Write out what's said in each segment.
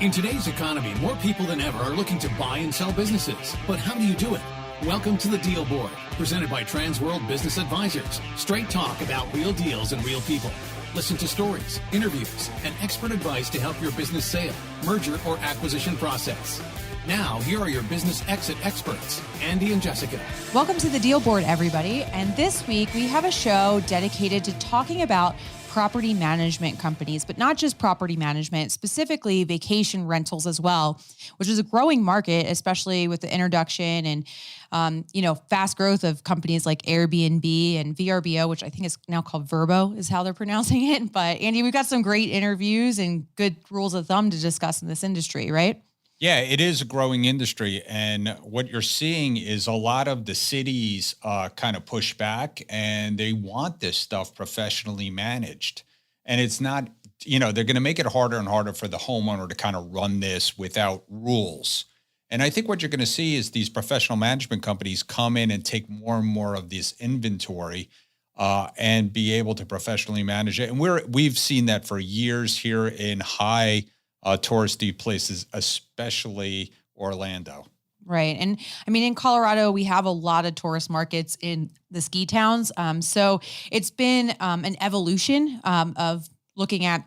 In today's economy, more people than ever are looking to buy and sell businesses. But how do you do it? Welcome to the Deal Board, presented by Transworld Business Advisors. Straight talk about real deals and real people. Listen to stories, interviews, and expert advice to help your business sale, merger, or acquisition process. Now, here are your business exit experts, Andy and Jessica. Welcome to the Deal Board, everybody. And this week, we have a show dedicated to talking about property management companies, but not just property management, specifically vacation rentals as well, which is a growing market, especially with the introduction and, fast growth of companies like Airbnb and Vrbo, which I think is now called Vrbo is how they're pronouncing it. But Andy, we've got some great interviews and good rules of thumb to discuss in this industry, right? Yeah, it is a growing industry. And what you're seeing is a lot of the cities kind of push back and they want this stuff professionally managed. And it's not, they're going to make it harder and harder for the homeowner to kind of run this without rules. And I think what you're going to see is these professional management companies come in and take more and more of this inventory and be able to professionally manage it. And we've seen that for years here in high touristy places, especially Orlando. Right. And I mean, in Colorado, we have a lot of tourist markets in the ski towns. So it's been an evolution of looking at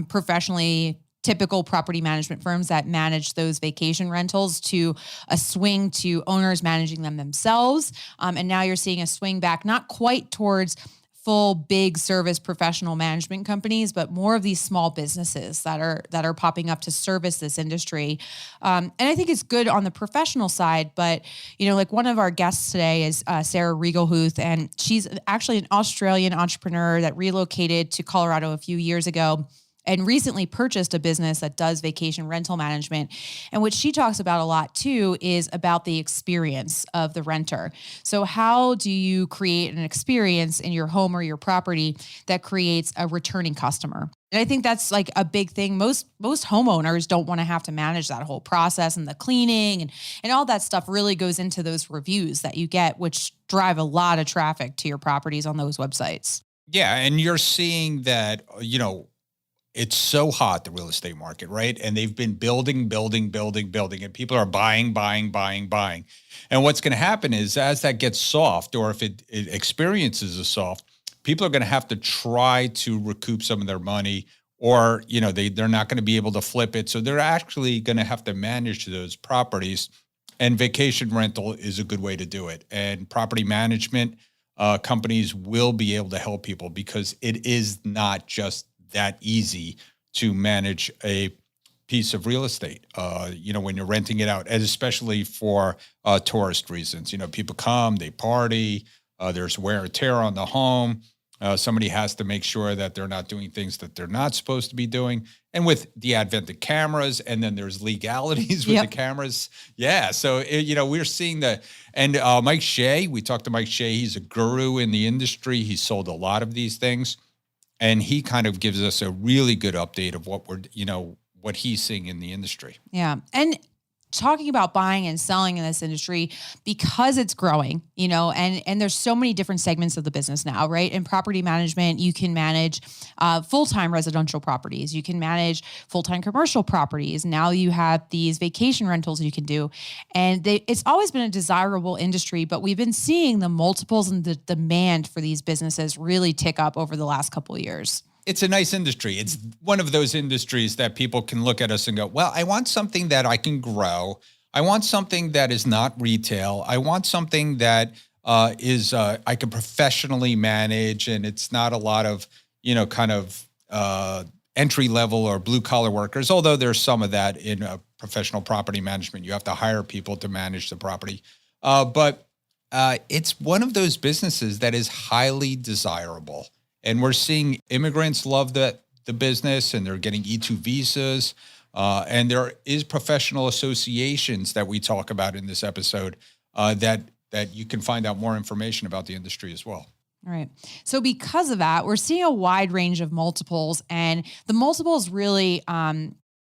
professionally typical property management firms that manage those vacation rentals to a swing to owners managing them themselves. And now you're seeing a swing back, not quite towards full big service professional management companies, but more of these small businesses that are popping up to service this industry. And I think it's good on the professional side, but like one of our guests today is Sarah Riegelhuth, and she's actually an Australian entrepreneur that relocated to Colorado a few years ago and recently purchased a business that does vacation rental management. And what she talks about a lot too is about the experience of the renter. So how do you create an experience in your home or your property that creates a returning customer? And I think that's like a big thing. Most homeowners don't want to have to manage that whole process, and the cleaning and all that stuff really goes into those reviews that you get, which drive a lot of traffic to your properties on those websites. Yeah. And you're seeing that, it's so hot, the real estate market, right? And they've been building, and people are buying. And what's going to happen is as that gets soft, or if it experiences a soft, people are going to have to try to recoup some of their money, or, they're not going to be able to flip it. So they're actually going to have to manage those properties. And vacation rental is a good way to do it. And property management companies will be able to help people because it is not just that easy to manage a piece of real estate, when you're renting it out, and especially for tourist reasons. People come, they party, there's wear and tear on the home. Somebody has to make sure that they're not doing things that they're not supposed to be doing. And with the advent of cameras, and then there's legalities with the cameras. Yeah. So, we're seeing that. And Mike Shea, we talked to Mike Shea. He's a guru in the industry. He's sold a lot of these things. And he kind of gives us a really good update of what he's seeing in the industry. Yeah. And talking about buying and selling in this industry, because it's growing, and there's so many different segments of the business now, right? In property management, you can manage full-time residential properties. You can manage full-time commercial properties. Now you have these vacation rentals you can do. And it's always been a desirable industry, but we've been seeing the multiples and the demand for these businesses really tick up over the last couple of years. It's a nice industry. It's one of those industries that people can look at us and go, well, I want something that I can grow. I want something that is not retail. I want something that is I can professionally manage, and it's not a lot of, entry level or blue collar workers, although there's some of that in professional property management. You have to hire people to manage the property. But it's one of those businesses that is highly desirable. And we're seeing immigrants love the business, and they're getting E-2 visas. And there is professional associations that we talk about in this episode that you can find out more information about the industry as well. All right. So because of that, we're seeing a wide range of multiples, and the multiples really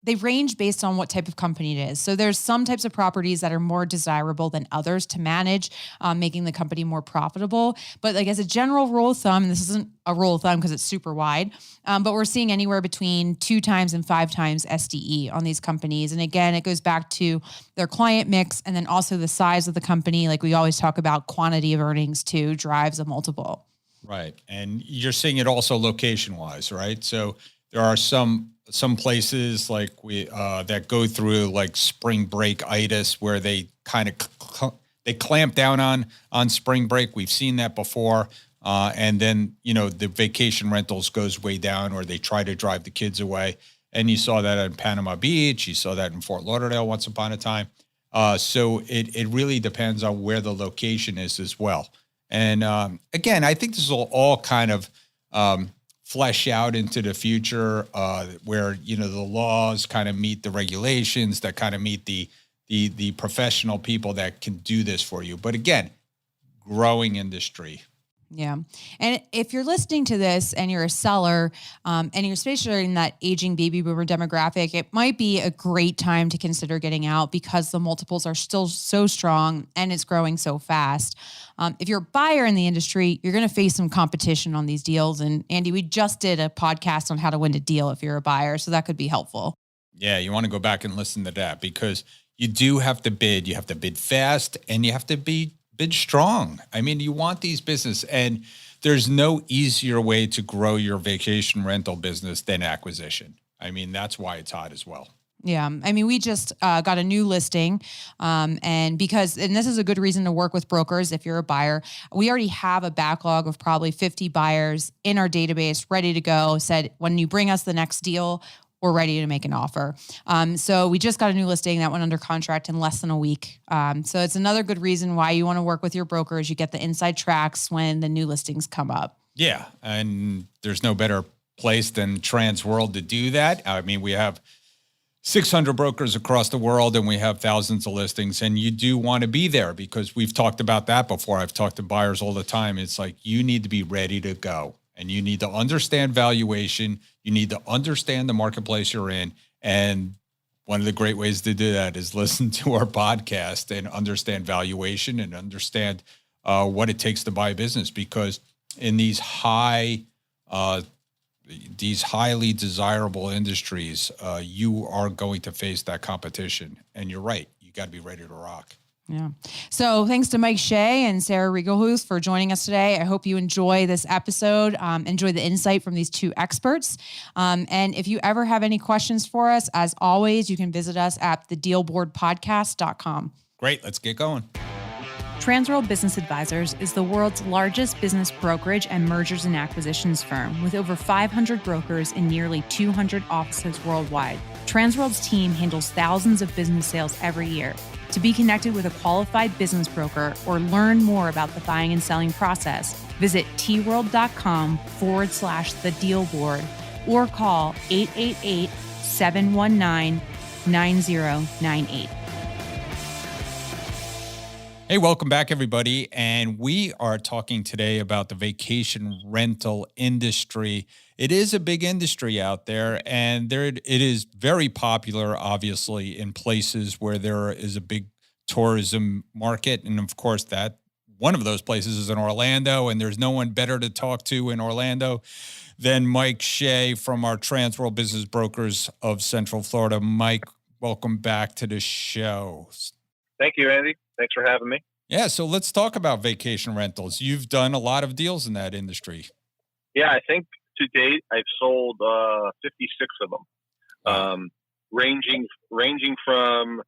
they range based on what type of company it is. So there's some types of properties that are more desirable than others to manage, making the company more profitable. But like as a general rule of thumb, and this isn't a rule of thumb because it's super wide, but we're seeing anywhere between 2 times and 5 times SDE on these companies. And again, it goes back to their client mix and then also the size of the company. Like we always talk about, quantity of earnings too drives a multiple. Right. And you're seeing it also location wise, right? So there are some places like we that go through like spring break itis where they kind of they clamp down on spring break. We've seen that before. And then, the vacation rentals goes way down, or they try to drive the kids away. And you saw that in Panama Beach. You saw that in Fort Lauderdale once upon a time. So it really depends on where the location is as well. And again, I think this will all kind of flesh out into the future where, the laws kind of meet the regulations that kind of meet the professional people that can do this for you. But again, growing industry. Yeah. And if you're listening to this and you're a seller and you're especially in that aging baby boomer demographic, it might be a great time to consider getting out because the multiples are still so strong and it's growing so fast. If you're a buyer in the industry, you're going to face some competition on these deals. And Andy, we just did a podcast on how to win a deal if you're a buyer. So that could be helpful. Yeah. You want to go back and listen to that because you do have to bid. You have to bid fast and you have to bid strong. I mean, you want these business, and there's no easier way to grow your vacation rental business than acquisition. I mean, that's why it's hot as well. Yeah. I mean, we just got a new listing. And this is a good reason to work with brokers if you're a buyer. We already have a backlog of probably 50 buyers in our database ready to go. Said, when you bring us the next deal, we're ready to make an offer. So we just got a new listing that went under contract in less than a week. So it's another good reason why you want to work with your brokers. You get the inside tracks when the new listings come up. Yeah. And there's no better place than Trans World to do that. I mean, we have 600 brokers across the world and we have thousands of listings, and you do want to be there because we've talked about that before. I've talked to buyers all the time. It's like, you need to be ready to go. And you need to understand valuation. You need to understand the marketplace you're in. And one of the great ways to do that is listen to our podcast and understand valuation and understand what it takes to buy a business. Because in these highly desirable industries, you are going to face that competition. And you're right. You got to be ready to rock. Yeah. So thanks to Mike Shea and Sarah Riegelhuth for joining us today. I hope you enjoy this episode, enjoy the insight from these two experts. And if you ever have any questions for us, as always, you can visit us at thedealboardpodcast.com. Great. Let's get going. Transworld Business Advisors is the world's largest business brokerage and mergers and acquisitions firm with over 500 brokers in nearly 200 offices worldwide. Transworld's team handles thousands of business sales every year. To be connected with a qualified business broker or learn more about the buying and selling process, visit tworld.com/the deal board or call 888-719-9098. Hey, welcome back, everybody. And we are talking today about the vacation rental industry. It is a big industry out there, and it is very popular, obviously, in places where there is a big tourism market. And of course, that one of those places is in Orlando, and there's no one better to talk to in Orlando than Mike Shea from our Transworld Business Brokers of Central Florida. Mike, welcome back to the show. Thank you, Andy. Thanks for having me. Yeah, so let's talk about vacation rentals. You've done a lot of deals in that industry. Yeah, I think to date I've sold 56 of them, ranging from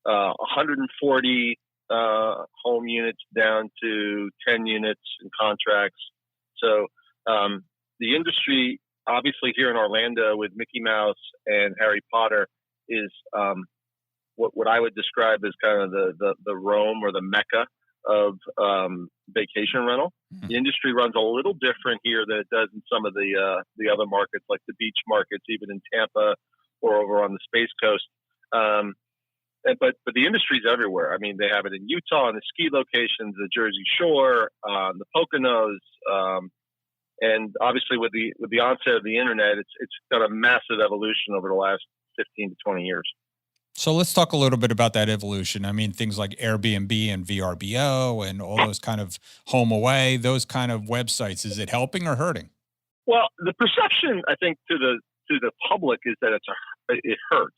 140 home units down to 10 units in contracts. So the industry, obviously here in Orlando with Mickey Mouse and Harry Potter, is what I would describe as kind of the Rome or the Mecca of vacation rental. Mm-hmm. The industry runs a little different here than it does in some of the other markets, like the beach markets, even in Tampa or over on the Space Coast. But the industry's everywhere. I mean, they have it in Utah, in the ski locations, the Jersey Shore, the Poconos, and obviously with the onset of the internet, it's got a massive evolution over the last 15 to 20 years. So let's talk a little bit about that evolution. I mean, things like Airbnb and VRBO and all those kind of HomeAway, those kind of websites. Is it helping or hurting? Well, the perception, I think, to the public is that it hurts.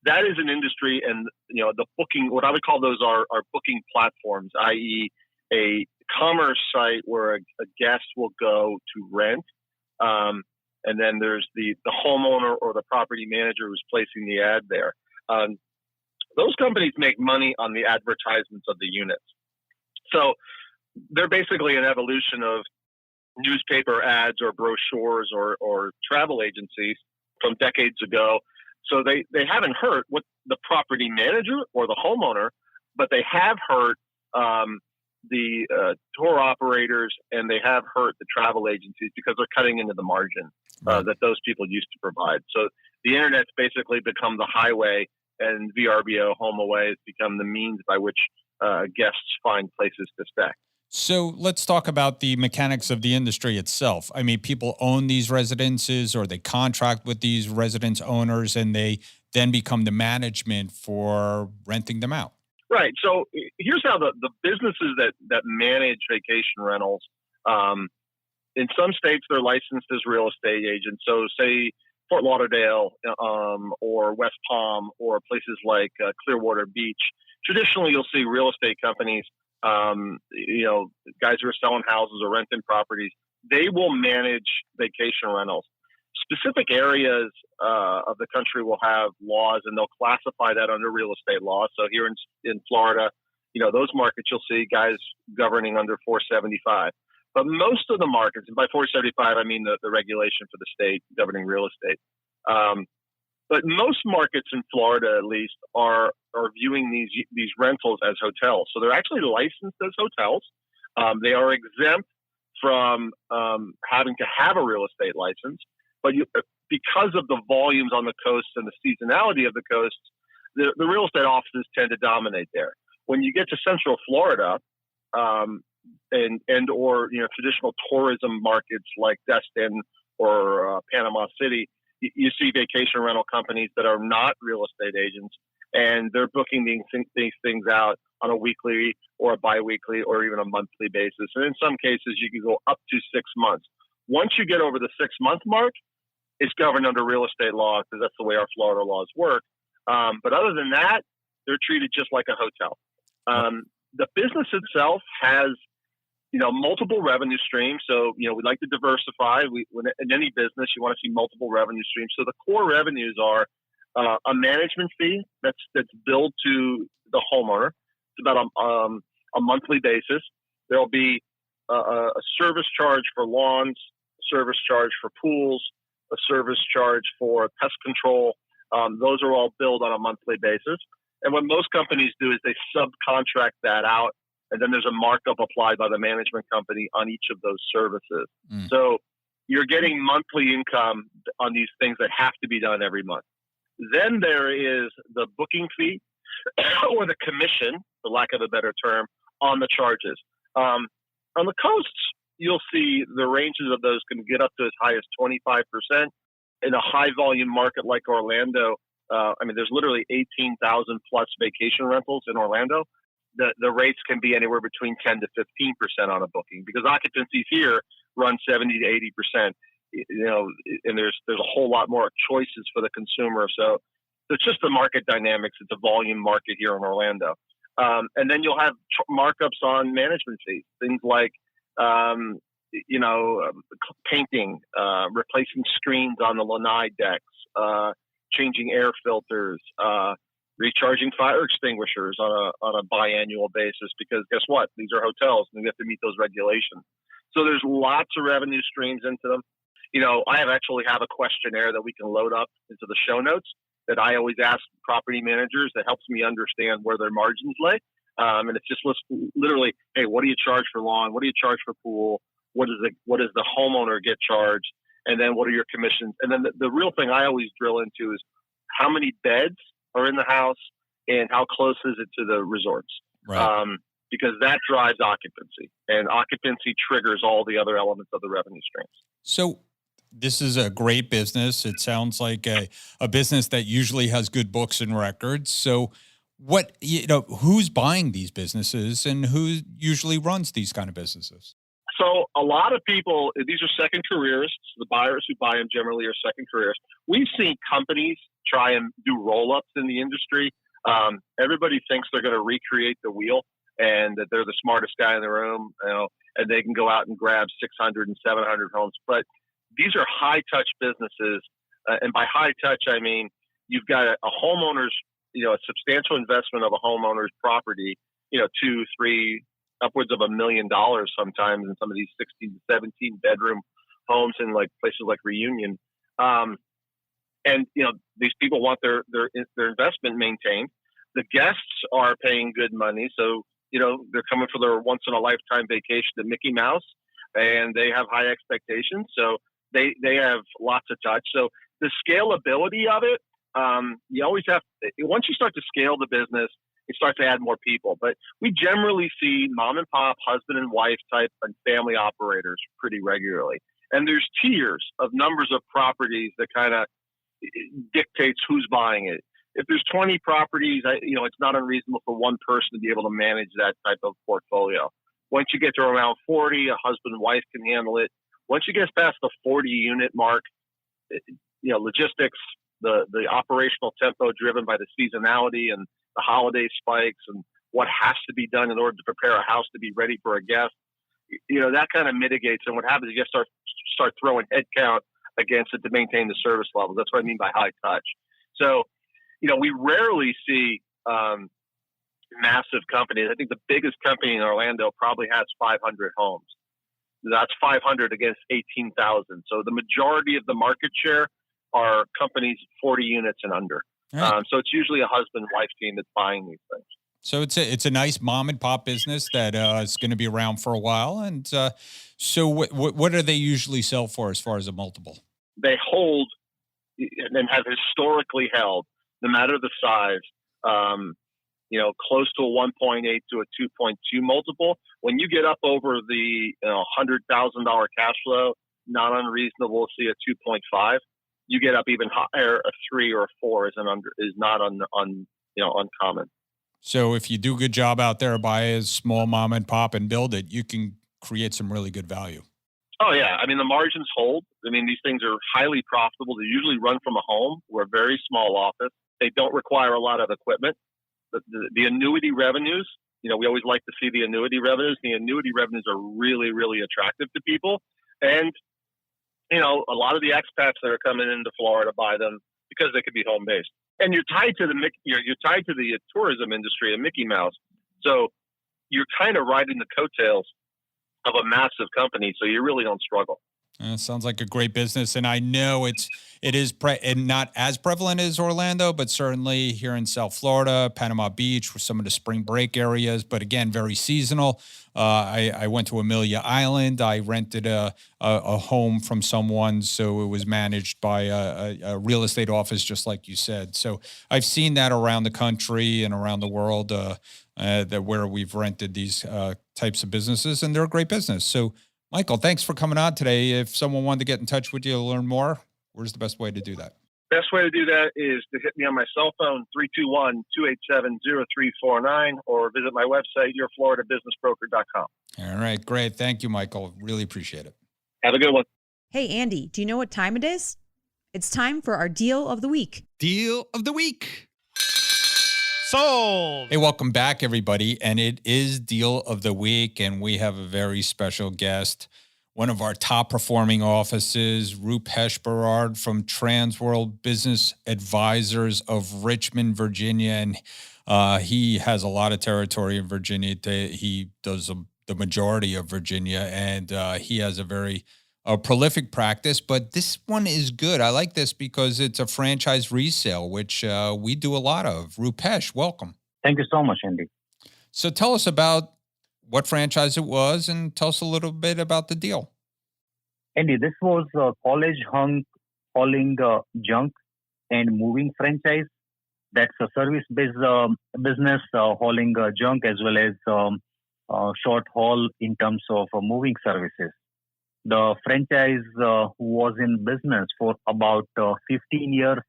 That is an industry, and the booking. What I would call those are booking platforms, i.e., a commerce site where a guest will go to rent, and then there's the homeowner or the property manager who's placing the ad there. Those companies make money on the advertisements of the units. So they're basically an evolution of newspaper ads or brochures or travel agencies from decades ago. So they haven't hurt what the property manager or the homeowner, but they have hurt the tour operators, and they have hurt the travel agencies because they're cutting into the margin that those people used to provide. So the internet's basically become the highway, and VRBO, HomeAway, has become the means by which guests find places to stay. So let's talk about the mechanics of the industry itself. I mean, people own these residences, or they contract with these residence owners, and they then become the management for renting them out. Right. So here's how the businesses that manage vacation rentals, in some states, they're licensed as real estate agents. So say Fort Lauderdale or West Palm or places like Clearwater Beach. Traditionally, you'll see real estate companies, guys who are selling houses or renting properties. They will manage vacation rentals. Specific areas of the country will have laws, and they'll classify that under real estate law. So here in Florida, those markets, you'll see guys governing under 475. But most of the markets, and by 475, I mean the regulation for the state governing real estate. But most markets in Florida, at least, are viewing these rentals as hotels. So they're actually licensed as hotels. They are exempt from having to have a real estate license. But because of the volumes on the coast and the seasonality of the coast, the real estate offices tend to dominate there. When you get to Central Florida, and or traditional tourism markets like Destin or Panama City, you see vacation rental companies that are not real estate agents, and they're booking these things out on a weekly or a biweekly or even a monthly basis. And in some cases, you can go up to 6 months. Once you get over the 6-month mark, it's governed under real estate law because that's the way our Florida laws work. But other than that, they're treated just like a hotel. The business itself has, multiple revenue streams. So, we like to diversify. In any business, you want to see multiple revenue streams. So the core revenues are a management fee that's billed to the homeowner. It's about a monthly basis. There'll be a service charge for lawns, service charge for pools, a service charge for pest control. Those are all billed on a monthly basis. And what most companies do is they subcontract that out, and then there's a markup applied by the management company on each of those services. So you're getting monthly income on these things that have to be done every month. Then there is the booking fee or the commission, for lack of a better term, on the charges. On the coasts, you'll see the ranges of those can get up to as high as 25%. In a high volume market like Orlando, there's literally 18,000 plus vacation rentals in Orlando. The rates can be anywhere between 10 to 15% on a booking because occupancies here run 70 to 80%. And there's a whole lot more choices for the consumer. So it's just the market dynamics. It's a volume market here in Orlando. And then you'll have markups on management fees, things like painting, replacing screens on the lanai decks, changing air filters, recharging fire extinguishers on a biannual basis, because guess what? These are hotels and we have to meet those regulations. So there's lots of revenue streams into them. I actually have a questionnaire that we can load up into the show notes that I always ask property managers that helps me understand where their margins lay. And it's just literally, hey, what do you charge for lawn? What do you charge for pool? What does the homeowner get charged? And then what are your commissions? And then the real thing I always drill into is how many beds are in the house and how close is it to the resorts? Right. Because that drives occupancy, and occupancy triggers all the other elements of the revenue streams. So This is a great business. It sounds like a business that usually has good books and records. So who's buying these businesses and who usually runs these kind of businesses? So a lot of people, these are second careers. The buyers who buy them generally are second careers. We've seen companies try and do roll-ups in the industry. Everybody thinks they're going to recreate the wheel and that they're the smartest guy in the room, and they can go out and grab 600 and 700 homes. But these are high-touch businesses. And by high-touch, I mean you've got a homeowner's, a substantial investment of a homeowner's property, 2, 3, upwards of $1 million sometimes in some of these 16 to 17 bedroom homes in like places like Reunion. And these people want their investment maintained. The guests are paying good money. So, they're coming for their once in a lifetime vacation to Mickey Mouse, and they have high expectations. So they have lots of touch. So the scalability of it, you always have, once you start to scale the business, it starts to add more people. But we generally see mom and pop, husband and wife type and family operators pretty regularly. And there's tiers of numbers of properties that kind of dictates who's buying it. If there's 20 properties, it's not unreasonable for one person to be able to manage that type of portfolio. Once you get to around 40, a husband and wife can handle it. Once you get past the 40 unit mark, logistics, the operational tempo driven by the seasonality and the holiday spikes and what has to be done in order to prepare a house to be ready for a guest, that kind of mitigates. And what happens is you start throwing head count against it to maintain the service level. That's what I mean by high touch. So, we rarely see massive companies. I think the biggest company in Orlando probably has 500 homes. That's 500 against 18,000. So the majority of the market share are companies 40 units and under. Right. So it's usually a husband-wife team that's buying these things. So it's a nice mom and pop business that is going to be around for a while. And so what do they usually sell for as far as a multiple? They hold and have historically held, no matter the size, close to a 1.8 to a 2.2 multiple. When you get up over the $100,000 cash flow, not unreasonable to see a 2.5. You get up even higher, a 3 or a 4 is not uncommon. So if you do a good job out there, buy a small mom and pop and build it, you can create some really good value. Oh, yeah. I mean, the margins hold. I mean, these things are highly profitable. They usually run from a home. We're a very small office. They don't require a lot of equipment. The annuity revenues, we always like to see the annuity revenues. The annuity revenues are really, really attractive to people. And, a lot of the expats that are coming into Florida buy them because they could be home-based. And you're tied to the tourism industry and Mickey Mouse. So you're kind of riding the coattails of a massive company, so you really don't struggle. Sounds like a great business, and I know it is and not as prevalent as Orlando, but certainly here in South Florida, Panama Beach, with some of the spring break areas. But again, very seasonal. I went to Amelia Island. I rented a home from someone, so it was managed by a real estate office, just like you said. So I've seen that around the country and around the world, that where we've rented these types of businesses, and they're a great business. So, Michael, thanks for coming on today. If someone wanted to get in touch with you to learn more, where's the best way to do that? Best way to do that is to hit me on my cell phone, 321-287-0349, or visit my website, yourfloridabusinessbroker.com. All right, great. Thank you, Michael. Really appreciate it. Have a good one. Hey, Andy, do you know what time it is? It's time for our deal of the week. Deal of the week. Sold. Hey, welcome back, everybody. And it is Deal of the Week, and we have a very special guest, one of our top performing offices, Rupesh Bharad from Transworld Business Advisors of Richmond, Virginia. And he has a lot of territory in Virginia. He does the majority of Virginia, and he has a very prolific practice, but this one is good. I like this because it's a franchise resale, which we do a lot of. Rupesh, welcome. Thank you so much, Andy. So tell us about what franchise it was and tell us a little bit about the deal. Andy, this was a college hauling junk and moving franchise. That's a service-based business, hauling junk as well as short haul in terms of moving services. The franchise was in business for about 15 years.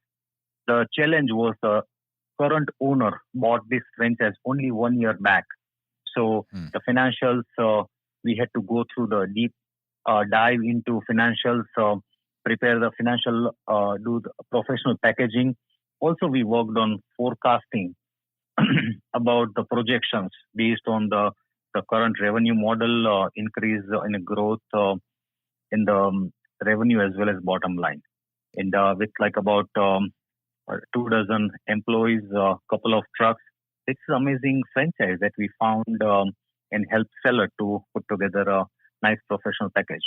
The challenge was the current owner bought this franchise only 1 year back. So the financials, we had to go through the deep dive into financials, prepare the financial, do the professional packaging. Also, we worked on forecasting about the projections based on the current revenue model, increase in growth in the revenue as well as bottom line. And with like about 24 employees, a couple of trucks, it's an amazing franchise that we found and helped seller to put together a nice professional package.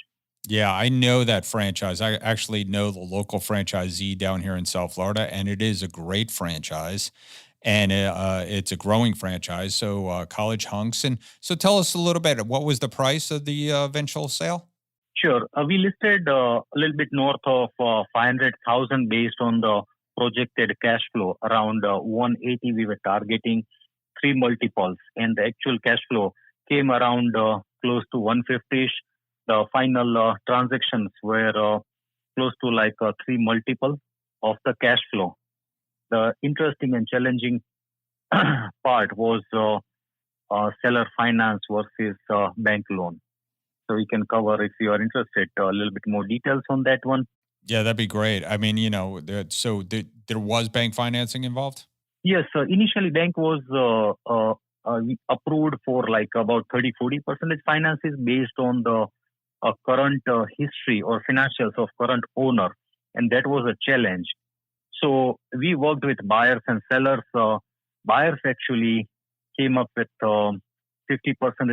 Yeah, I know that franchise. I actually know the local franchisee down here in South Florida, and it is a great franchise, and it's a growing franchise. So College Hunks. And so tell us a little bit, what was the price of the eventual sale? Sure. We listed a little bit north of 500,000 based on the projected cash flow. Around 180 we were targeting, 3 multiples, and the actual cash flow came around close to 150-ish. The final transactions were close to like 3 multiple of the cash flow. The interesting and challenging part was seller finance versus bank loan. So we can cover, if you are interested, a little bit more details on that one. Yeah, that'd be great. I mean, there was bank financing involved? Yes, initially bank was approved for like about 30-40% finances based on the current history or financials of current owner, and that was a challenge. So we worked with buyers and sellers. Buyers actually came up with 50%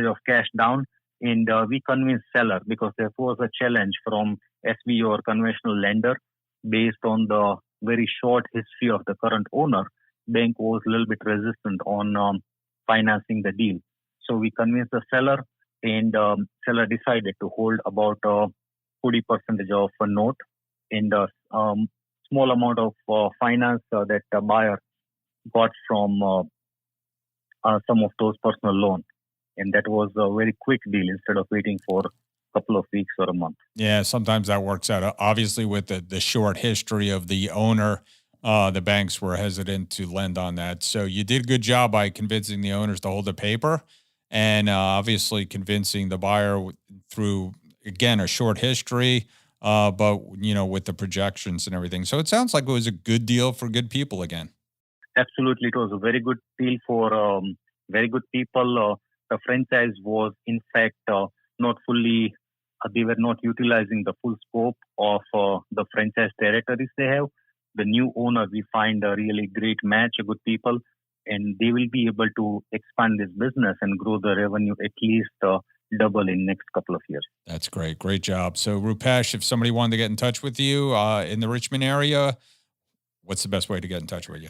of cash down, and we convinced seller because there was a challenge from SBO or conventional lender based on the very short history of the current owner. Bank was a little bit resistant on financing the deal. So we convinced the seller, and seller decided to hold about 40% of a note and a small amount of finance that the buyer got from some of those personal loans. And that was a very quick deal instead of waiting for a couple of weeks or a month. Yeah, sometimes that works out. Obviously, with the short history of the owner, the banks were hesitant to lend on that. So you did a good job by convincing the owners to hold the paper, and obviously convincing the buyer through, again, a short history, but with the projections and everything. So it sounds like it was a good deal for good people again. Absolutely, it was a very good deal for very good people. The franchise was, in fact, not fully. They were not utilizing the full scope of the franchise territories they have. The new owner, we find a really great match, good people, and they will be able to expand this business and grow the revenue at least double in next couple of years. That's great. Great job. So Rupesh, if somebody wanted to get in touch with you in the Richmond area, what's the best way to get in touch with you?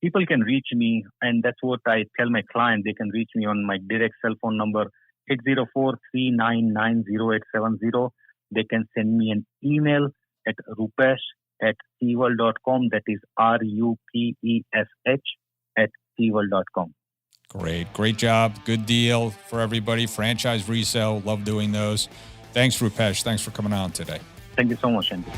People can reach me, and that's what I tell my client. They can reach me on my direct cell phone number, 804-399-0870. They can send me an email at rupesh@seaworld.com. That is rupesh@seaworld.com. Great. Great job. Good deal for everybody. Franchise resale. Love doing those. Thanks, Rupesh. Thanks for coming on today. Thank you so much, Andy.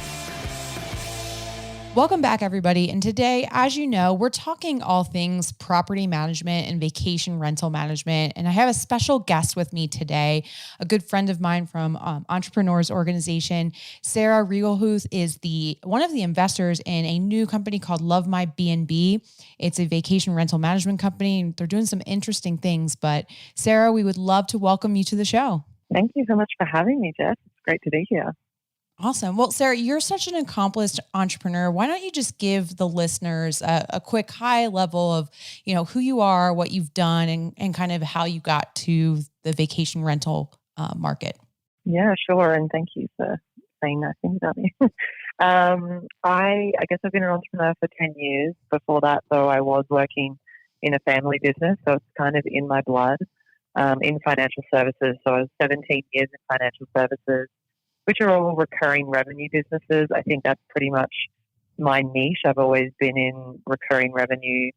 Welcome back, everybody. And today, as you know, we're talking all things property management and vacation rental management. And I have a special guest with me today, a good friend of mine from Entrepreneurs Organization. Sarah Riegelhuth is one of the investors in a new company called Love My BnB. It's a vacation rental management company. They're doing some interesting things. But Sarah, we would love to welcome you to the show. Thank you so much for having me, Jess. It's great to be here. Awesome. Well, Sarah, you're such an accomplished entrepreneur. Why don't you just give the listeners a quick high level of, who you are, what you've done, and kind of how you got to the vacation rental market? Yeah, sure. And thank you for saying nice things about me. I guess I've been an entrepreneur for 10 years. Before that, though, I was working in a family business. So it's kind of in my blood, in financial services. So I was 17 years in financial services, which are all recurring revenue businesses. I think that's pretty much my niche. I've always been in recurring revenue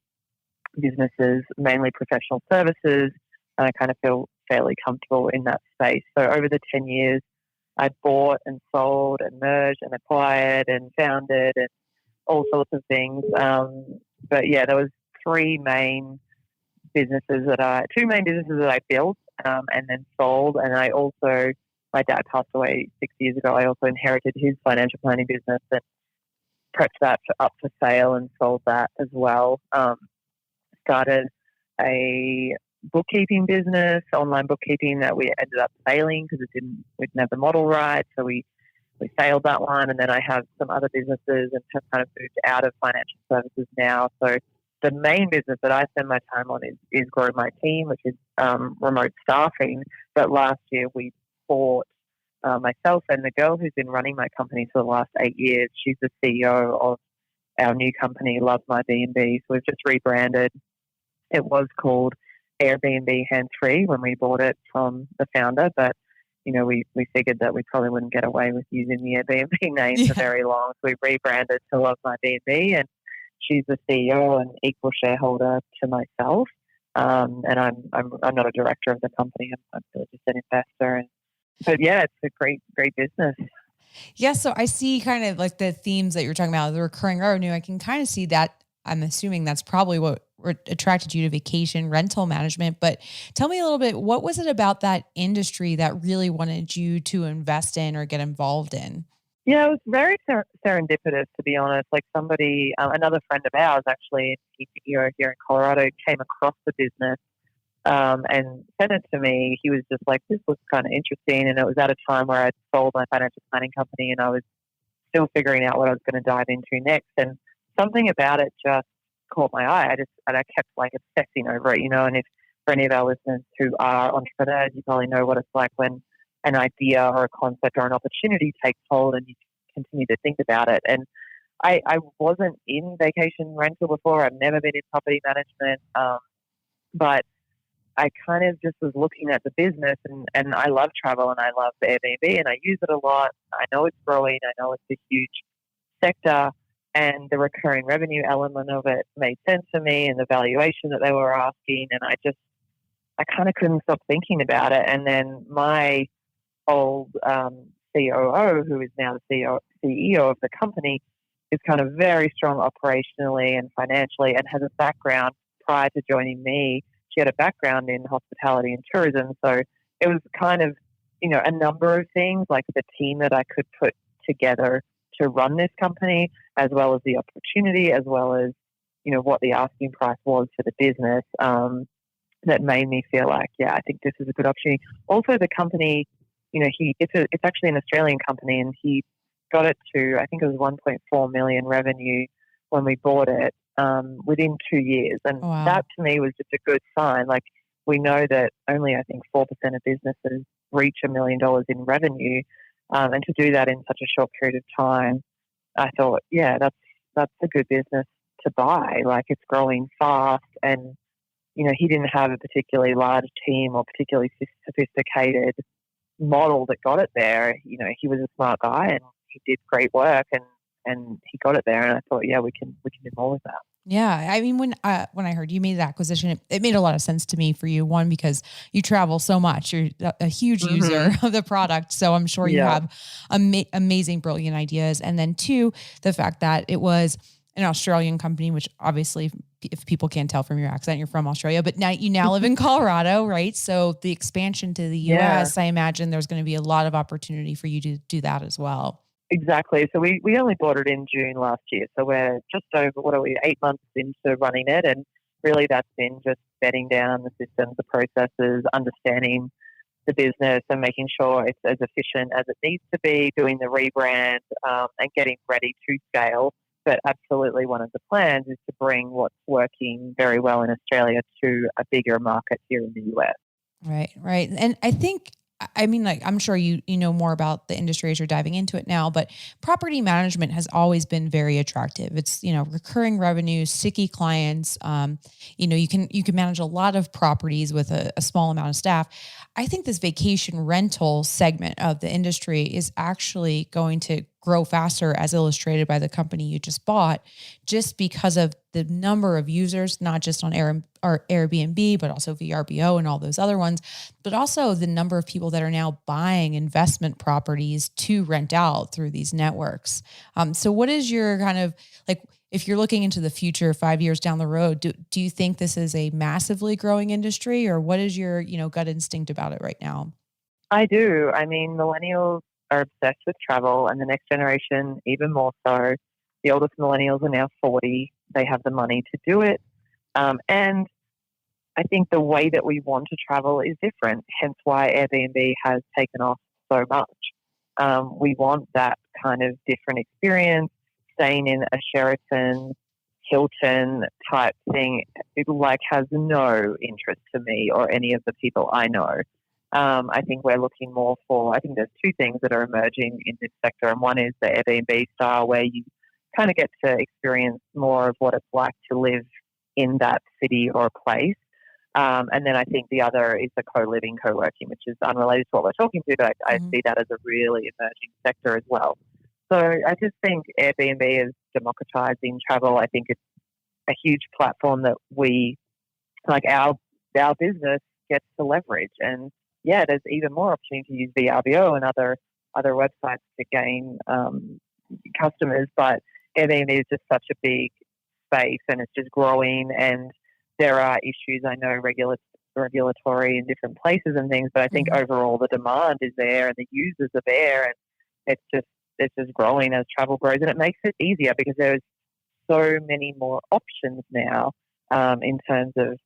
businesses, mainly professional services, and I kind of feel fairly comfortable in that space. So over the 10 years, I bought and sold and merged and acquired and founded and all sorts of things. But yeah, there was two main businesses that I built and then sold. And my dad passed away 6 years ago. I also inherited his financial planning business and prepped that up for sale and sold that as well. Started a bookkeeping business, online bookkeeping, that we ended up failing because we didn't have the model right. So we failed that one. And then I have some other businesses and have kind of moved out of financial services now. So the main business that I spend my time on is grow my team, which is remote staffing. But last year we bought myself and the girl who's been running my company for the last 8 years. She's the CEO of our new company, Love My BnB. So we've just rebranded. It was called Airbnb Hands-Free when we bought it from the founder, but we figured that we probably wouldn't get away with using the Airbnb name for very long. So we rebranded to Love My BnB, and she's the CEO and equal shareholder to myself. And I'm not a director of the company. I'm really just an investor. But yeah, it's a great business. Yeah. So I see kind of like the themes that you're talking about, the recurring revenue. I can kind of see that. I'm assuming that's probably what attracted you to vacation rental management. But tell me a little bit, what was it about that industry that really wanted you to invest in or get involved in? Yeah, it was very serendipitous, to be honest. Like somebody, another friend of ours actually here in Colorado, came across the business and sent it to me. He was just like, this looks kind of interesting. And it was at a time where I'd sold my financial planning company and I was still figuring out what I was going to dive into next. And something about it just caught my eye. I kept like obsessing over it, and if for any of our listeners who are entrepreneurs, you probably know what it's like when an idea or a concept or an opportunity takes hold and you continue to think about it. And I wasn't in vacation rental before. I've never been in property management. But I kind of just was looking at the business and I love travel and I love the Airbnb and I use it a lot. I know it's growing. I know it's a huge sector. And the recurring revenue element of it made sense for me and the valuation that they were asking. And I kind of couldn't stop thinking about it. And then my old COO, who is now the CEO of the company, is kind of very strong operationally and financially and has a background prior to joining me. She had a background in hospitality and tourism. So it was kind of, a number of things, like the team that I could put together to run this company, as well as the opportunity, as well as, what the asking price was for the business, that made me feel like, yeah, I think this is a good opportunity. Also, the company, it's actually an Australian company, and he got it to, I think it was 1.4 million revenue when we bought it within 2 years. And Wow. That to me was just a good sign. Like, we know that only, I think, 4% of businesses reach $1 million in revenue. And to do that in such a short period of time, I thought, yeah, that's a good business to buy. Like, it's growing fast, and he didn't have a particularly large team or particularly sophisticated model that got it there. He was a smart guy and he did great work, and he got it there. And I thought, yeah, we can do more with that. Yeah. I mean, when I heard you made the acquisition, it made a lot of sense to me for you. One, because you travel so much, you're a huge user of the product. So I'm sure you have amazing, brilliant ideas. And then two, the fact that it was an Australian company, which obviously, if people can't tell from your accent, you're from Australia, but now you live in Colorado, right? So the expansion to the US, I imagine there's going to be a lot of opportunity for you to do that as well. Exactly. So we only bought it in June last year. So we're just over, 8 months into running it. And really that's been just bedding down the systems, the processes, understanding the business and making sure it's as efficient as it needs to be, doing the rebrand and getting ready to scale. But absolutely one of the plans is to bring what's working very well in Australia to a bigger market here in the US. Right. And I think, I'm sure you know more about the industry as you're diving into it now, but property management has always been very attractive. It's, recurring revenue, sticky clients. You can manage a lot of properties with a small amount of staff. I think this vacation rental segment of the industry is actually going to grow faster, as illustrated by the company you just bought, just because of the number of users, not just on Airbnb, but also Vrbo and all those other ones, but also the number of people that are now buying investment properties to rent out through these networks. So what is your kind of like, if you're looking into the future 5 years down the road, do you think this is a massively growing industry, or what is your, gut instinct about it right now? I do. I mean, millennials are obsessed with travel, and the next generation even more so. The oldest millennials are now 40. They have the money to do it. And I think the way that we want to travel is different, hence why Airbnb has taken off so much. We want that kind of different experience, staying in a Sheraton, Hilton type thing. It has no interest to me or any of the people I know. I think we're looking more for, I think there's two things that are emerging in this sector. And one is the Airbnb style, where you kind of get to experience more of what it's like to live in that city or place. And then I think the other is the co-living, co-working, which is unrelated to what we're talking to, but I see that as a really emerging sector as well. So I just think Airbnb is democratizing travel. I think it's a huge platform that we, our business gets to leverage. And yeah, there's even more opportunity to use Vrbo and other websites to gain customers. But Airbnb is just such a big space, and it's just growing. And there are issues, I know, regulatory in different places and things. But I think overall the demand is there, and the users are there, and it's just growing as travel grows, and it makes it easier because there's so many more options now in terms of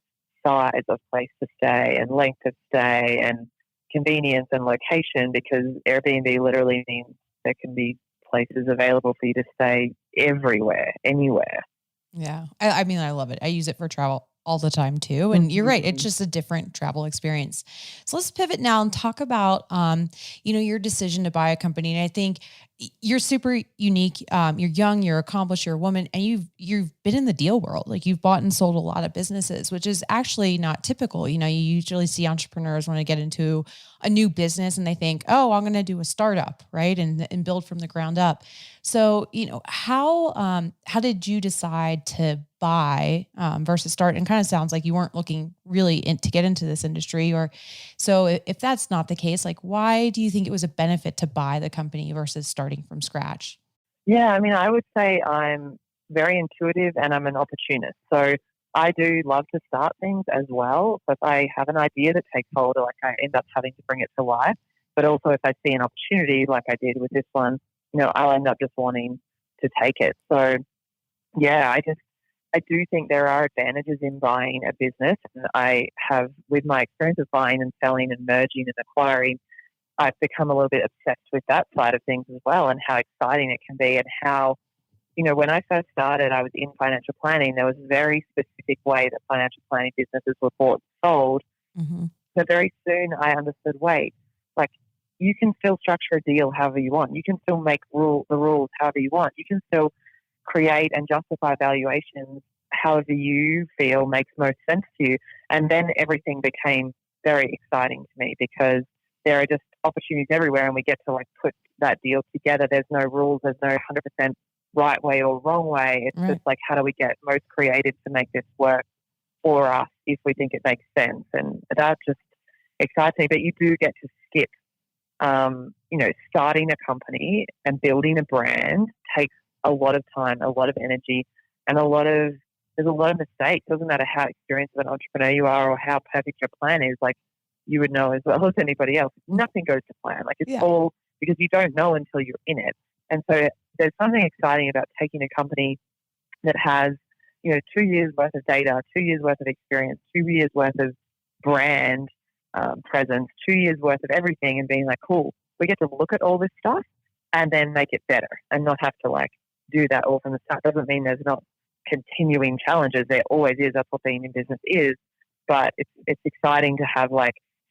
size of place to stay and length of stay and convenience and location, because Airbnb literally means there can be places available for you to stay everywhere, anywhere. Yeah. I mean, I love it. I use it for travel all the time too. And you're right. It's just a different travel experience. So let's pivot now and talk about, your decision to buy a company. And I think you're super unique. You're young, you're accomplished, you're a woman, and you've been in the deal world. Like, you've bought and sold a lot of businesses, which is actually not typical. You usually see entrepreneurs want to get into a new business and they think, oh, I'm going to do a startup, right? And build from the ground up. So, how did you decide to buy versus start? And kind of sounds like you weren't looking really to get into this industry, or so if that's not the case, why do you think it was a benefit to buy the company versus starting from scratch? Yeah, I mean, I would say I'm very intuitive and I'm an opportunist. So I do love to start things as well. So if I have an idea that takes hold, I end up having to bring it to life. But also if I see an opportunity like I did with this one, I'll end up just wanting to take it. So yeah, I do think there are advantages in buying a business. And I have, with my experience of buying and selling and merging and acquiring, I've become a little bit obsessed with that side of things as well, and how exciting it can be, and how, when I first started, I was in financial planning. There was a very specific way that financial planning businesses were bought and sold. But very soon I understood, you can still structure a deal however you want. You can still make the rules however you want. You can still create and justify valuations however you feel makes most sense to you. And then everything became very exciting to me, because there are just opportunities everywhere, and we get to put that deal together. There's no rules. There's no 100% right way or wrong way. It's just how do we get most creative to make this work for us if we think it makes sense. And that just excites me. But you do get to skip, starting a company and building a brand takes a lot of time, a lot of energy, and there's a lot of mistakes. It doesn't matter how experienced of an entrepreneur you are or how perfect your plan is. You would know as well as anybody else, nothing goes to plan. It's all because you don't know until you're in it. And so there's something exciting about taking a company that has, 2 years worth of data, 2 years worth of experience, 2 years worth of brand presence, 2 years worth of everything, and being cool, we get to look at all this stuff and then make it better, and not have to do that all from the start. Doesn't mean there's not continuing challenges. There always is. That's what being in business is. But it's exciting to have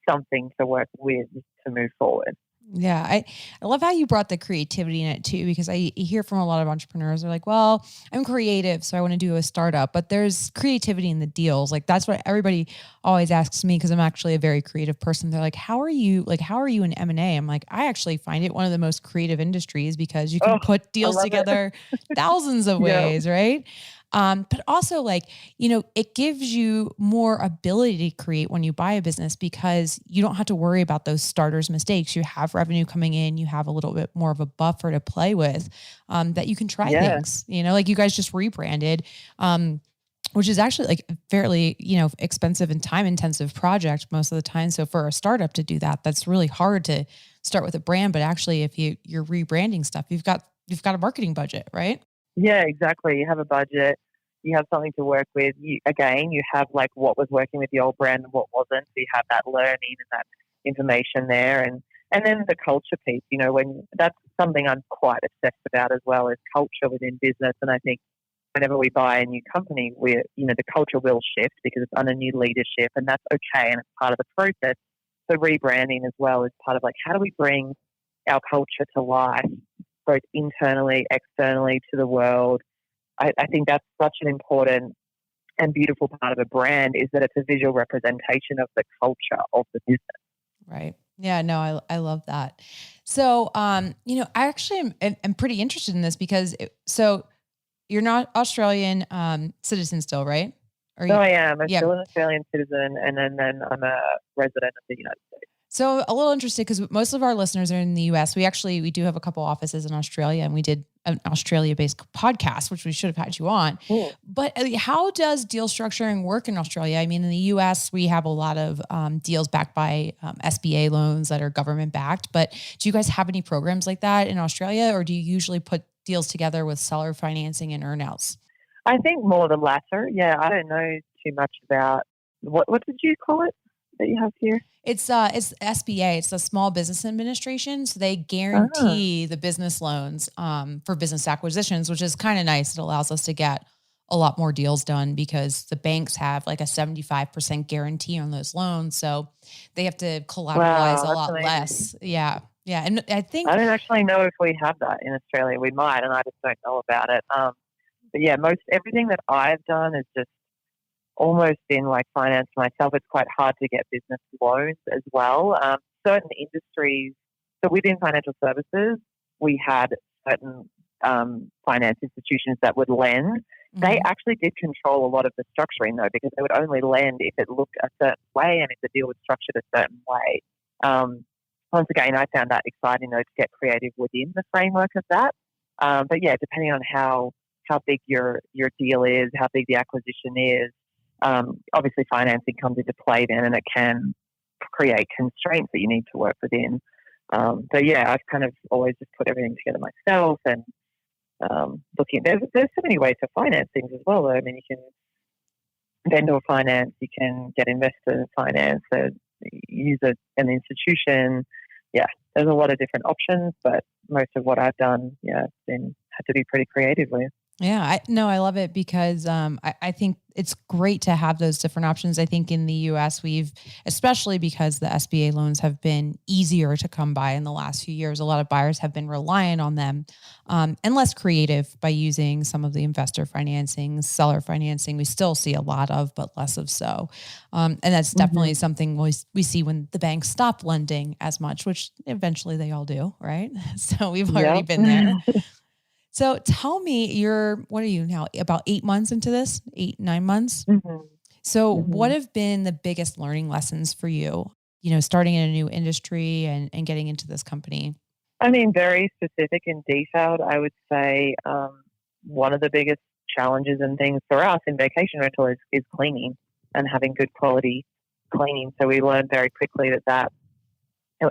something to work with to move forward. Yeah, I love how you brought the creativity in it too, because I hear from a lot of entrepreneurs, they're like, well, I'm creative, so I want to do a startup, but there's creativity in the deals. Like that's what everybody always asks me, because I'm actually a very creative person. They're like, how are you in M&A? I'm like, I actually find it one of the most creative industries because you can Oh, put I deals love it. together thousands of Yeah. ways, right? But also like, it gives you more ability to create when you buy a business, because you don't have to worry about those starters mistakes. You have revenue coming in, you have a little bit more of a buffer to play with, that you can try Yeah. things, like you guys just rebranded, which is actually like a fairly, expensive and time intensive project most of the time. So for a startup to do that, that's really hard to start with a brand. But actually, if you're rebranding stuff, you've got a marketing budget, right? Yeah, exactly. You have a budget. You have something to work with. You have like what was working with the old brand and what wasn't. So you have that learning and that information there. And then the culture piece, when that's something I'm quite obsessed about as well, is culture within business. And I think whenever we buy a new company, the culture will shift because it's under new leadership, and that's okay. And it's part of the process. So rebranding as well is part of like, how do we bring our culture to life, both internally, externally to the world? I think that's such an important and beautiful part of a brand, is that it's a visual representation of the culture of the business. Right. Yeah, no, I love that. So, I actually am pretty interested in this because so you're not Australian citizen still, right? Or So I am. I'm yeah. still an Australian citizen, and then I'm a resident of the United States. So a little interested because most of our listeners are in the US. We do have a couple offices in Australia, and we did an Australia-based podcast, which we should have had you on. Cool. But how does deal structuring work in Australia? I mean, in the US, we have a lot of deals backed by SBA loans that are government backed. But do you guys have any programs like that in Australia, or do you usually put deals together with seller financing and earnouts? I think more the latter. Yeah, I don't know too much about what did you call it that you have here? It's SBA. It's the Small Business Administration. So they guarantee the business loans for business acquisitions, which is kind of nice. It allows us to get a lot more deals done because the banks have like a 75% guarantee on those loans. So they have to collateralize a lot less. Yeah. Yeah. And I think I don't actually know if we have that in Australia. We might, and I just don't know about it. But yeah, everything that I've done is just almost in like finance myself. It's quite hard to get business loans as well. Certain industries, so within financial services, we had certain finance institutions that would lend. Mm-hmm. They actually did control a lot of the structuring though, because they would only lend if it looked a certain way and if the deal was structured a certain way. Once again, I found that exciting though to get creative within the framework of that. But yeah, depending on how big your deal is, how big the acquisition is, obviously financing comes into play then, and it can create constraints that you need to work within. So yeah, I've kind of always just put everything together myself, and looking. There's so many ways to finance things as well. Though. I mean, you can vendor finance, you can get investor finance, use an institution. Yeah, there's a lot of different options, but most of what I've done, had to be pretty creative with. Yeah, I love it because I think it's great to have those different options. I think in the US, especially because the SBA loans have been easier to come by in the last few years, a lot of buyers have been reliant on them and less creative by using some of the investor financing, seller financing. We still see a lot of, but less of so. And that's definitely something we see when the banks stop lending as much, which eventually they all do, right? So we've already been there. So tell me, what are you now, about 8 months into this, 8-9 months? Mm-hmm. So what have been the biggest learning lessons for you, starting in a new industry and getting into this company? I mean, very specific and detailed. I would say one of the biggest challenges and things for us in vacation rental is cleaning and having good quality cleaning. So we learned very quickly that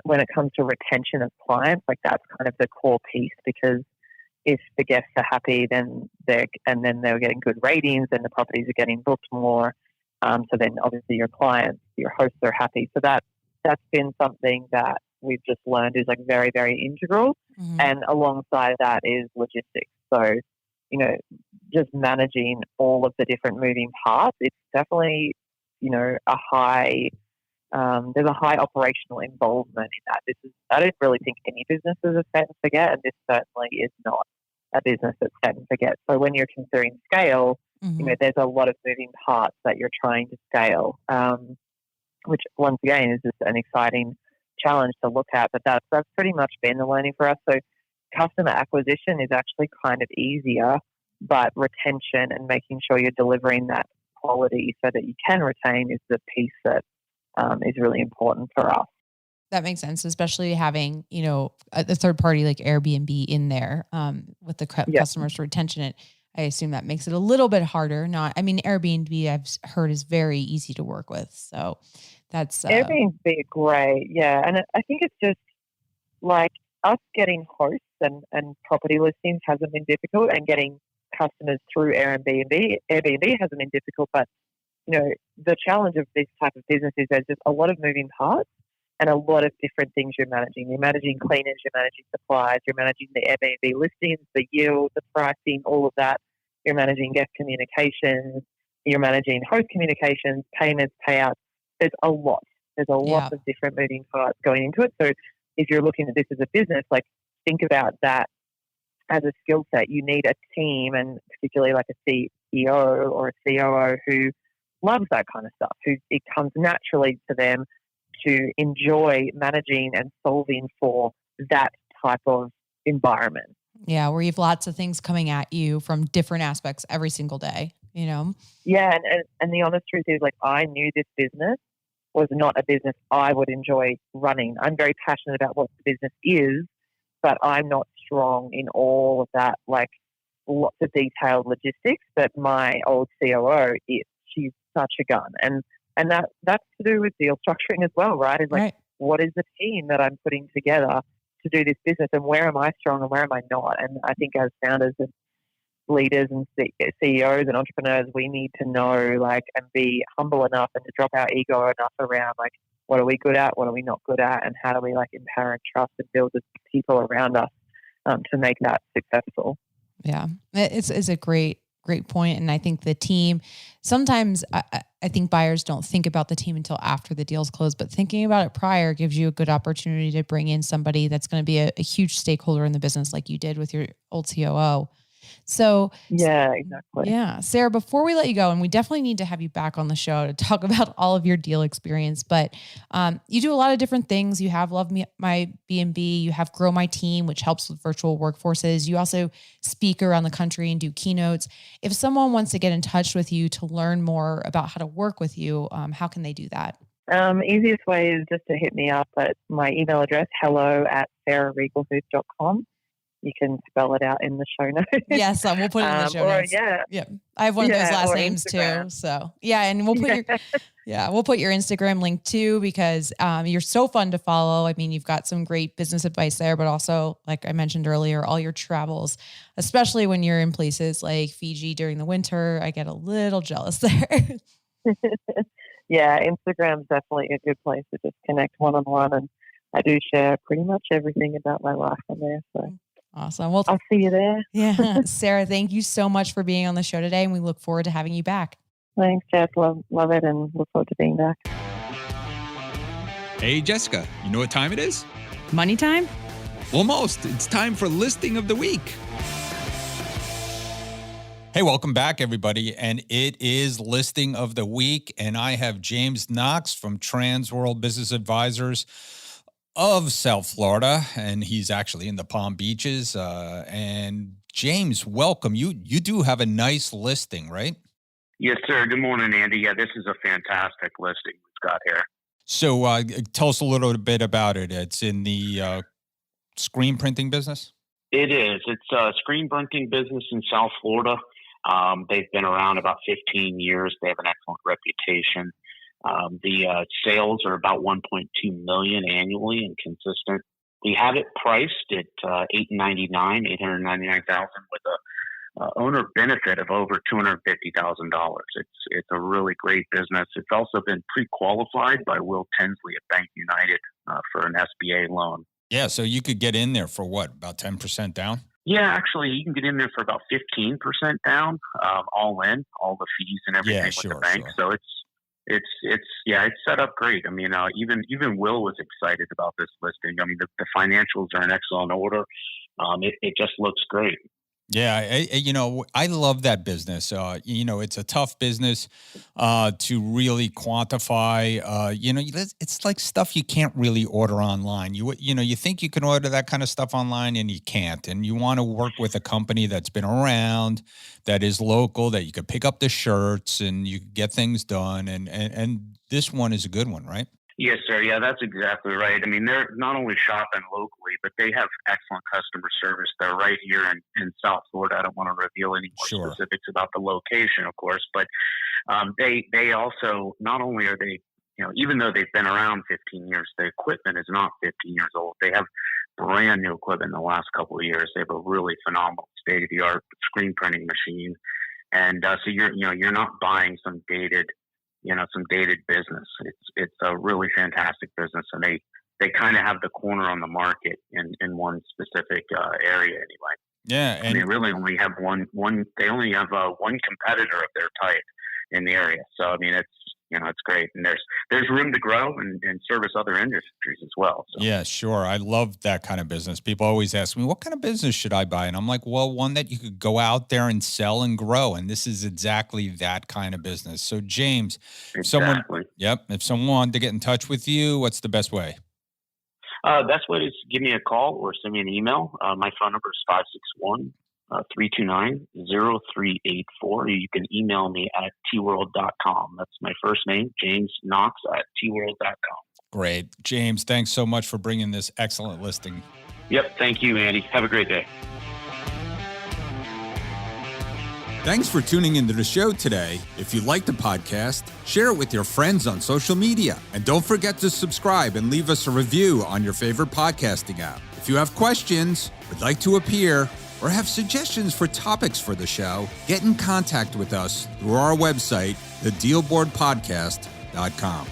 when it comes to retention of clients, like that's kind of the core piece, because if the guests are happy, then they're getting good ratings, and the properties are getting booked more. So then obviously your clients, your hosts are happy. So that's been something that we've just learned is like very, very integral. Mm-hmm. And alongside that is logistics. So, just managing all of the different moving parts. It's definitely, a high there's a high operational involvement in that. I don't really think any business is a set and forget, and this certainly is not a business that's set and forget. So when you're considering scale, there's a lot of moving parts that you're trying to scale, which once again is just an exciting challenge to look at. But that's pretty much been the learning for us. So customer acquisition is actually kind of easier, but retention and making sure you're delivering that quality so that you can retain is the piece that is really important for us. That makes sense, especially having, a third party like Airbnb in there with the customers retention. I assume that makes it a little bit harder. Airbnb I've heard is very easy to work with. So that's Airbnb great. Yeah. And I think it's just like us getting hosts and property listings hasn't been difficult, and getting customers through Airbnb hasn't been difficult. But, the challenge of this type of business is there's just a lot of moving parts and a lot of different things you're managing. You're managing cleaners, you're managing supplies, you're managing the Airbnb listings, the yield, the pricing, all of that. You're managing guest communications, you're managing host communications, payments, payouts. There's a lot. There's a lot of different moving parts going into it. So if you're looking at this as a business, like, think about that as a skill set. You need a team, and particularly like a CEO or a COO who loves that kind of stuff, who it comes naturally to them to enjoy managing and solving for that type of environment. Yeah, where you have lots of things coming at you from different aspects every single day, Yeah, and the honest truth is, like, I knew this business was not a business I would enjoy running. I'm very passionate about what the business is, but I'm not strong in all of that, like lots of detailed logistics. But my old COO is. She's such a gun. And that's to do with deal structuring as well, right? It's like, what is the team that I'm putting together to do this business, and where am I strong and where am I not? And I think as founders and leaders and CEOs and entrepreneurs, we need to know, like, and be humble enough and to drop our ego enough around, like, what are we good at? What are we not good at? And how do we, like, empower and trust and build the people around us to make that successful? Yeah, it's a great point. And I think the team, sometimes I think buyers don't think about the team until after the deal's closed, but thinking about it prior gives you a good opportunity to bring in somebody that's going to be a huge stakeholder in the business, like you did with your old COO. So yeah, exactly. Yeah. Sarah, before we let you go, and we definitely need to have you back on the show to talk about all of your deal experience, but you do a lot of different things. You have Love My BnB, you have Grow My Team, which helps with virtual workforces. You also speak around the country and do keynotes. If someone wants to get in touch with you to learn more about how to work with you, how can they do that? Easiest way is just to hit me up at my email address, hello@sarah.riegelhuth.com. You can spell it out in the show notes. Yes, we'll put it in the show notes. Yeah. I have one of those last names Instagram too. So and we'll put we'll put your Instagram link too, because you're so fun to follow. I mean, you've got some great business advice there, but also, like I mentioned earlier, all your travels, especially when you're in places like Fiji during the winter. I get a little jealous there. Yeah, Instagram's definitely a good place to just connect one-on-one, and I do share pretty much everything about my life on there. So. Awesome. Well, I'll see you there. Yeah. Sarah, thank you so much for being on the show today, and we look forward to having you back. Thanks, Jess. Love it, and look forward to being back. Hey, Jessica, you know what time it is? Money time? Almost. It's time for Listing of the Week. Hey, welcome back, everybody. And it is Listing of the Week. And I have James Knox from Transworld Business Advisors of South Florida. And he's actually in the Palm Beaches. And James, welcome. You do have a nice listing, right? Yes, sir. Good morning, Andy. Yeah, this is a fantastic listing we've got here. So tell us a little bit about it. It's in the screen printing business? It is. It's a screen printing business in South Florida. They've been around about 15 years. They have an excellent reputation. The sales are about $1.2 million annually and consistent. We have it priced at $899,000 with a owner benefit of over $250,000. It's a really great business. It's also been pre-qualified by Will Tinsley at Bank United for an SBA loan. Yeah, so you could get in there for what, about 10% down? Yeah, actually, you can get in there for about 15% down, all in, all the fees and everything with the bank. Sure. So It's set up great. I mean, even Will was excited about this listing. I mean, the financials are in excellent order. It just looks great. Yeah, I love that business. It's a tough business to really quantify. It's like stuff you can't really order online. You think you can order that kind of stuff online and you can't. And you want to work with a company that's been around, that is local, that you could pick up the shirts and you get things done. And this one is a good one, right? Yes, sir. Yeah, that's exactly right. I mean, they're not only shopping locally, but they have excellent customer service. They're right here in South Florida. I don't want to reveal any more specifics about the location, of course, but they also, not only are they, even though they've been around 15 years, the equipment is not 15 years old. They have brand new equipment in the last couple of years. They have a really phenomenal state-of-the-art screen printing machine. And so you're not buying some dated business. It's a really fantastic business, and they kind of have the corner on the market in one specific area anyway. Yeah, and they really only have one. They only have one competitor of their type in the area. So I mean, it's great, and there's room to grow and service other industries as well. So. Yeah, sure. I love that kind of business. People always ask me, what kind of business should I buy? And I'm like, well, one that you could go out there and sell and grow. And this is exactly that kind of business. So James, if someone wanted to get in touch with you, what's the best way? Best way is give me a call or send me an email. My phone number is 561-329-0384. You can email me at tworld.com. That's my first name, James Knox at tworld.com. Great. James, thanks so much for bringing this excellent listing. Yep. Thank you, Andy. Have a great day. Thanks for tuning into the show today. If you like the podcast, share it with your friends on social media. And don't forget to subscribe and leave us a review on your favorite podcasting app. If you have questions, would like to appear, or have suggestions for topics for the show, get in contact with us through our website, thedealboardpodcast.com.